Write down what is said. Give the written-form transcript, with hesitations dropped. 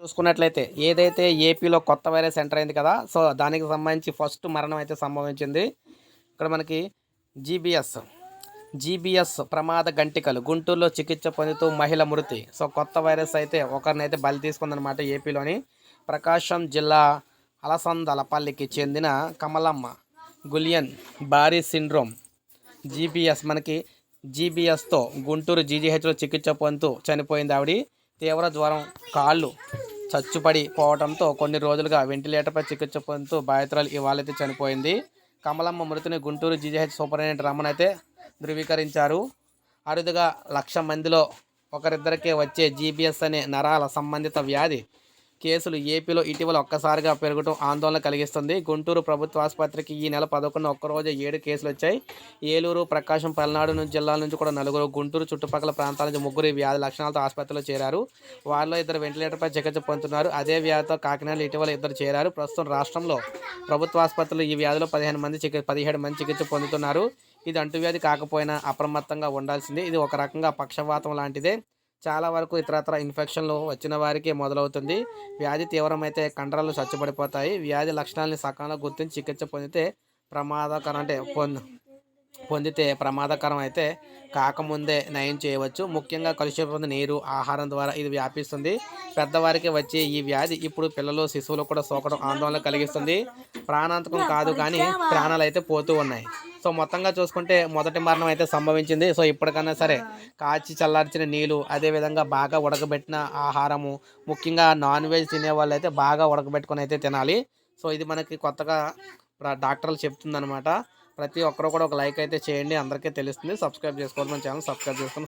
చూసుకున్నట్లయితే ఏదైతే ఏపీలో కొత్త వైరస్ ఎంటర్ అయింది కదా, సో దానికి సంబంధించి ఫస్ట్ మరణం అయితే సంభవించింది. ఇక్కడ మనకి జీబీఎస్ ప్రమాద గంటికలు గుంటూరులో చికిత్స పొందుతూ మహిళ మృతి. సో కొత్త వైరస్ అయితే ఒకరినైతే బలి తీసుకుందనమాట. ఏపీలోని ప్రకాశం జిల్లా అలసందలపల్లికి చెందిన కమలమ్మ గులియన్ బారీ సిండ్రోమ్ జీబీఎస్తో గుంటూరు జీజీహెచ్లో చికిత్స పొందుతూ చనిపోయింది. ఆవిడ తీవ్ర జ్వరం, కాళ్ళు చచ్చుపడి పోవడంతో కొన్ని రోజులుగా వెంటిలేటర్పై చికిత్స పొందుతూ బాధితురాలు ఇవాళైతే చనిపోయింది. కమలమ్మ మృతిని గుంటూరు జీజీహెచ్ సూపరింటెండెంట్ రమణ అయితే ధృవీకరించారు. అరుదుగా 1,00,000 మందిలో ఒకరిద్దరికే వచ్చే జీబీఎస్ అనే నరాల సంబంధిత వ్యాధి కేసులు ఏపీలో ఇటీవల ఒక్కసారిగా పెరగడం ఆందోళన కలిగిస్తుంది. గుంటూరు ప్రభుత్వ ఆసుపత్రికి ఈ నెల 11 ఒక్కరోజు 7 కేసులు వచ్చాయి. ఏలూరు, ప్రకాశం, పల్నాడు జిల్లాల నుంచి కూడా 4, గుంటూరు చుట్టుపక్కల ప్రాంతాల నుంచి 3 వ్యాధి లక్షణాలతో ఆసుపత్రిలో చేరారు. వారిలో 2 వెంటిలేటర్పై చికిత్స పొందుతున్నారు. అదే వ్యాధితో కాకినాడలో ఇటీవల 2 చేరారు. ప్రస్తుతం రాష్ట్రంలో ప్రభుత్వ ఆసుపత్రులు ఈ వ్యాధిలో 17 మంది చికిత్స పొందుతున్నారు. ఇది అంటువ్యాధి కాకపోయినా అప్రమత్తంగా ఉండాల్సిందే. ఇది ఒక రకంగా పక్షవాతం లాంటిదే. చాలా వరకు ఇతరత్ర ఇన్ఫెక్షన్లు వచ్చిన వారికి మొదలవుతుంది. వ్యాధి తీవ్రమైతే కండరాలు చచ్చుబడిపోతాయి. వ్యాధి లక్షణాలని సకాలంలో గుర్తించి చికిత్స పొందితే ప్రమాదకరం అయితే కాకముందే నయం చేయవచ్చు. ముఖ్యంగా కలుషితమైన నీరు, ఆహారం ద్వారా ఇది వ్యాపిస్తుంది. పెద్దవారికి వచ్చే ఈ వ్యాధి ఇప్పుడు పిల్లలు, శిశువులు కూడా సోకడం ఆందోళన కలిగిస్తుంది. ప్రాణాంతకం కాదు కానీ ప్రాణాలు అయితే పోతూ ఉన్నాయి. సో మొత్తంగా చూసుకుంటే మొదటి మరణం అయితే సంభవించింది. సో ఇప్పటికన్నా సరే కాచి చల్లార్చిన నీళ్ళు, అదేవిధంగా బాగా ఉడకబెట్టిన ఆహారము, ముఖ్యంగా నాన్ వెజ్ తినే వాళ్ళు అయితే బాగా ఉడకబెట్టుకొని అయితే తినాలి. సో ఇది మనకి కొత్తగా డాక్టర్లు చెప్తుందనమాట. ప్రతి ఒక్కరు కూడా ఒక లైక్ అయితే చేయండి, అందరికీ తెలుస్తుంది. సబ్స్క్రైబ్ చేసుకోవాలి, మన ఛానల్ సబ్స్క్రైబ్ చేసుకోండి.